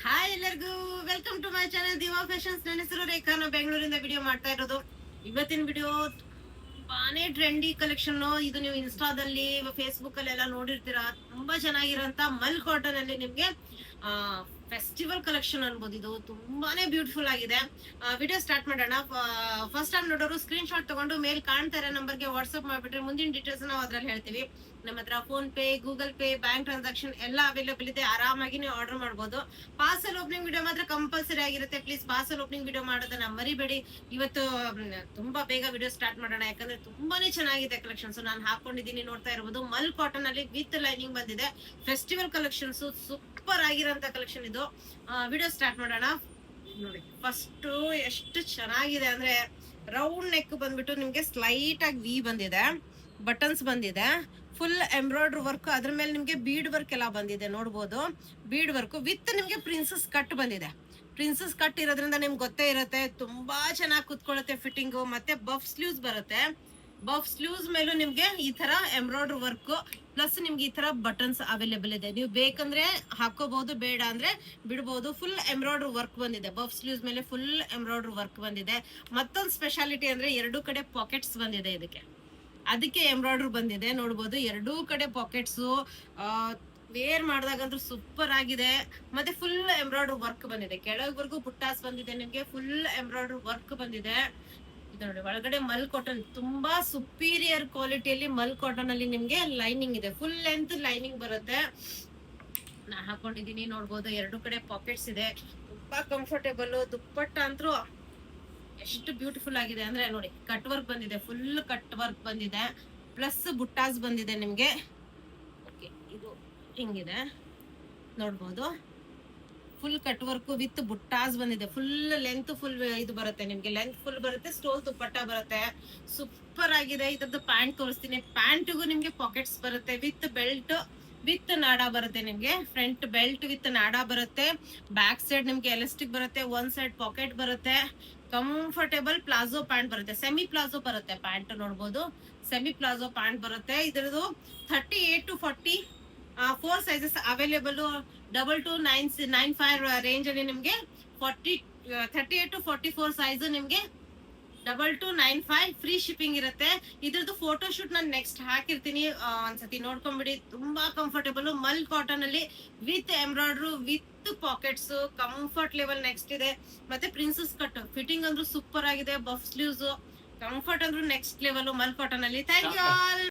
Hi ಎಲ್ಲರಿಗೂ, welcome to my channel Diva Fashions. ನನ್ನ ಹೆಸರು ರೇಖಾ. ನಾವು ಬೆಂಗಳೂರಿಂದ ವಿಡಿಯೋ ಮಾಡ್ತಾ ಇರೋದು. ಇವತ್ತಿನ ವಿಡಿಯೋ ತುಂಬಾನೇ ಟ್ರೆಂಡಿ ಕಲೆಕ್ಷನ್. ಇದು ನೀವು ಇನ್ಸ್ಟಾದಲ್ಲಿ ಫೇಸ್ಬುಕ್ ಅಲ್ಲಿ ಎಲ್ಲ ನೋಡಿರ್ತೀರಾ. ತುಂಬಾ ಚೆನ್ನಾಗಿರೋಂತ ಮಲ್ ಕಾಟನ್ ಅಲ್ಲಿ ನಿಮ್ಗೆ ಫೆಸ್ಟಿವಲ್ ಕಲೆಕ್ಷನ್ ಅನ್ಬೋದು. ಇದು ತುಂಬಾನೇ ಬ್ಯೂಟಿಫುಲ್ ಆಗಿದೆ. ವಿಡಿಯೋ ಸ್ಟಾರ್ಟ್ ಮಾಡೋಣ. ಫಸ್ಟ್ ಟೈಮ್ ನೋಡೋರು ಸ್ಕ್ರೀನ್ ಶಾಟ್ ತಗೊಂಡು ಮೇಲ್ ಕಾಣ್ತಾ ಇರೋ ನಂಬರ್ಗೆ ವಾಟ್ಸ್ಆಪ್ ಮಾಡ್ಬಿಟ್ರೆ ಮುಂದಿನ ಡೀಟೇಲ್ಸ್ ನಾವು ಅದ್ರಲ್ಲಿ ಹೇಳ್ತೀವಿ. ನಮ್ಮ ಹತ್ರ phone pay, Google pay, bank transaction ಎಲ್ಲ ಅವೈಲೇಬಲ್ ಇದೆ. ಆರಾಮಾಗಿ ನೀವು ಆರ್ಡರ್ ಮಾಡಬಹುದು. ಪಾರ್ಸಲ್ ಓಪನಿಂಗ್ ವಿಡಿಯೋ ಮಾತ್ರ ಕಂಪಲ್ಸರಿ ಆಗಿರುತ್ತೆ. ಪ್ಲೀಸ್ ಪಾರ್ಸಲ್ ಓಪನಿಂಗ್ ವಿಡಿಯೋ ಮಾಡೋದನ್ನ ಮರಿಬೇಡಿ. ಇವತ್ತು ತುಂಬಾ ಬೇಗ ವಿಡಿಯೋ ಸ್ಟಾರ್ಟ್ ಮಾಡೋಣ, ಯಾಕಂದ್ರೆ ತುಂಬಾನೇ ಚೆನ್ನಾಗಿದೆ ಕಲೆಕ್ಷನ್ಸ್. ನಾನು ಹಾಕೊಂಡಿದ್ದೀನಿ, ನೋಡ್ತಾ ಇರಬಹುದು. ಮಲ್ ಕಾಟನ್ ಅಲ್ಲಿ ವಿತ್ ಲೈನಿಂಗ್ ಬಂದಿದೆ. ಫೆಸ್ಟಿವಲ್ ಕಲೆಕ್ಷನ್ಸ್ ಸೂಪರ್ ಆಗಿರೋಂತ ಕಲೆಕ್ಷನ್ ಇದು. ವಿಡಿಯೋ ಸ್ಟಾರ್ಟ್ ಮಾಡೋಣ. ನೋಡಿ, ಫಸ್ಟ್ ಎಷ್ಟು ಚೆನ್ನಾಗಿದೆ ಅಂದ್ರೆ, ರೌಂಡ್ ನೆಕ್ ಬಂದ್ಬಿಟ್ಟು ನಿಮ್ಗೆ ಸ್ಲೈಟ್ ಆಗಿ ವಿ ಬಂದಿದೆ, ಬಟನ್ಸ್ ಬಂದಿದೆ, ಫುಲ್ ಎಂಬ್ರಾಯ್ಡ್ರಿ ವರ್ಕ್, ಅದ್ರ ಮೇಲೆ ನಿಮ್ಗೆ ಬೀಡ್ ವರ್ಕ್ ಎಲ್ಲ ಬಂದಿದೆ. ನೋಡ್ಬೋದು, ಬೀಡ್ ವರ್ಕ್ ವಿತ್ ನಿಮ್ಗೆ ಪ್ರಿನ್ಸಸ್ ಕಟ್ ಬಂದಿದೆ. ಪ್ರಿನ್ಸಸ್ ಕಟ್ ಇರೋದ್ರಿಂದ ನಿಮ್ಗೆ ಗೊತ್ತೇ ಇರುತ್ತೆ, ತುಂಬಾ ಚೆನ್ನಾಗಿ ಕುತ್ಕೊಳ್ಳುತ್ತೆ ಫಿಟ್ಟಿಂಗು. ಮತ್ತೆ ಬಫ್ ಸ್ಲೀವ್ಸ್ ಬರುತ್ತೆ. ಬಫ್ ಸ್ಲೀವ್ಸ್ ಮೇಲೂ ನಿಮ್ಗೆ ಈ ತರ ಎಂಬ್ರಾಯ್ಡ್ರಿ ವರ್ಕ್ ಪ್ಲಸ್ ನಿಮ್ಗೆ ಈ ತರ ಬಟನ್ಸ್ ಅವೈಲೇಬಲ್ ಇದೆ. ನೀವು ಬೇಕಂದ್ರೆ ಹಾಕೋಬಹುದು, ಬೇಡ ಅಂದ್ರೆ ಬಿಡಬಹುದು. ಫುಲ್ ಎಂಬ್ರಾಯ್ಡ್ರಿ ವರ್ಕ್ ಬಂದಿದೆ. ಬಫ್ ಸ್ಲೀವ್ಸ್ ಮೇಲೆ ಫುಲ್ ಎಂಬ್ರಾಯ್ಡ್ರಿ ವರ್ಕ್ ಬಂದಿದೆ. ಮತ್ತೊಂದು ಸ್ಪೆಷಾಲಿಟಿ ಅಂದ್ರೆ ಎರಡೂ ಕಡೆ ಪಾಕೆಟ್ಸ್ ಬಂದಿದೆ ಇದಕ್ಕೆ. ಅದಕ್ಕೆ ಎಂಬ್ರಾಯ್ಡ್ರಿ ಬಂದಿದೆ. ನೋಡ್ಬೋದು, ಎರಡೂ ಕಡೆ ಪಾಕೆಟ್ಸ್. ವೇರ್ ಮಾಡಿದಾಗಂತೂ ಸೂಪರ್ ಆಗಿದೆ. ಮತ್ತೆ ಫುಲ್ ಎಂಬ್ರಾಯ್ಡ್ರಿ ವರ್ಕ್ ಬಂದಿದೆ. ಕೆಳವರೆಗೂ ಬುಟ್ಟಾಸ್ ಬಂದಿದೆ ನಿಮ್ಗೆ. ಫುಲ್ ಎಂಬ್ರಾಯ್ಡ್ರಿ ವರ್ಕ್ ಬಂದಿದೆ. ಇದು ನೋಡಿ, ಒಳಗಡೆ ಮಲ್ ಕಾಟನ್, ತುಂಬಾ ಸುಪೀರಿಯರ್ ಕ್ವಾಲಿಟಿಯಲ್ಲಿ ಮಲ್ ಕಾಟನ್ ಅಲ್ಲಿ ನಿಮ್ಗೆ ಲೈನಿಂಗ್ ಇದೆ. ಫುಲ್ ಲೆಂತ್ ಲೈನಿಂಗ್ ಬರುತ್ತೆ. ನಾ ಹಾಕೊಂಡಿದೀನಿ, ನೋಡ್ಬೋದು. ಎರಡು ಕಡೆ ಪಾಕೆಟ್ಸ್ ಇದೆ. ತುಂಬಾ ಕಂಫರ್ಟೇಬಲ್. ದುಪ್ಪಟ್ಟ ಅಂತೂ ಎಷ್ಟು ಬ್ಯೂಟಿಫುಲ್ ಆಗಿದೆ ಅಂದ್ರೆ ನೋಡಿ, ಕಟ್ ವರ್ಕ್ ಬಂದಿದೆ, ಫುಲ್ ಕಟ್ ವರ್ಕ್ ಬಂದಿದೆ, ಪ್ಲಸ್ ಬುಟ್ಟಾಸ್ ಬಂದಿದೆ ನಿಮ್ಗೆ. ಓಕೆ, ಇದು ಹಿಂಗಿದೆ, ನೋಡ್ಬೋದು. ಫುಲ್ ಕಟ್ ವರ್ಕ್ ವಿತ್ ಬುಟ್ಟಾಸ್ ಬಂದಿದೆ. ಫುಲ್ ಲೆಂತ್ ಫುಲ್ ಇದು ಬರುತ್ತೆ ನಿಮ್ಗೆ. ಲೆಂತ್ ಫುಲ್ ಬರುತ್ತೆ, ಸ್ಟೋಲ್ ದುಪ್ಪಟ್ಟ ಬರುತ್ತೆ. ಸೂಪರ್ ಆಗಿದೆ. ಇದ್ರದ್ದು ಪ್ಯಾಂಟ್ ತೋರಿಸ್ತೀನಿ. ಪ್ಯಾಂಟ್ಗೂ ನಿಮ್ಗೆ ಪಾಕೆಟ್ಸ್ ಬರುತ್ತೆ ವಿತ್ ಬೆಲ್ಟ್, ವಿತ್ ನಾಡಾ ಬರುತ್ತೆ ನಿಮ್ಗೆ. ಫ್ರಂಟ್ ಬೆಲ್ಟ್ ವಿತ್ ನಾಡಾ ಬರುತ್ತೆ. ಬ್ಯಾಕ್ ಸೈಡ್ ನಿಮ್ಗೆ ಎಲಾಸ್ಟಿಕ್ ಬರುತ್ತೆ. ಒನ್ ಸೈಡ್ ಪಾಕೆಟ್ ಬರುತ್ತೆ. ಕಂಫರ್ಟೇಬಲ್ ಪ್ಲಾಜೋ ಪ್ಯಾಂಟ್ ಬರುತ್ತೆ. ಸೆಮಿ ಪ್ಲಾಜೋ ಬರುತ್ತೆ ಪ್ಯಾಂಟ್. ನೋಡ್ಬೋದು, ಸೆಮಿ ಪ್ಲಾಜೋ ಪ್ಯಾಂಟ್ ಬರುತ್ತೆ. ಇದ್ರದ್ದು 38 to 40 4 ಸೈಜಸ್ ಅವೈಲೇಬಲ್. 2295 ರೇಂಜ್ ಅಲ್ಲಿ ನಿಮ್ಗೆ 38 to 44 ಸೈಜ್ ನಿಮ್ಗೆ 2295 ಫ್ರೀ ಶಿಪ್ಪಿಂಗ್ ಇರುತ್ತೆ. ಇದ್ರದ್ದು ಫೋಟೋ ಶೂಟ್ ನಾನು ನೆಕ್ಸ್ಟ್ ಹಾಕಿರ್ತೀನಿ, ಒಂದ್ಸತಿ ನೋಡ್ಕೊಂಡ್ಬಿಡಿ. ತುಂಬಾ ಕಂಫರ್ಟೇಬಲ್ ಮಲ್ ಕಾಟನ್ ಅಲ್ಲಿ with embroidery with pockets. Comfort level next ಇದೆ. ಮತ್ತೆ ಪ್ರಿನ್ಸಸ್ ಕಟ್ ಫಿಟ್ಟಿಂಗ್ ಅಂದ್ರೂ ಸೂಪರ್ ಆಗಿದೆ. ಬಫ್ ಸ್ಲೀವ್ಸ್ ಕಂಫರ್ಟ್ ಅಂದ್ರೂ ನೆಕ್ಸ್ಟ್ ಲೆವೆಲ್ ಮಲ್ ಕಾಟನ್ ಅಲ್ಲಿ. Thank you all.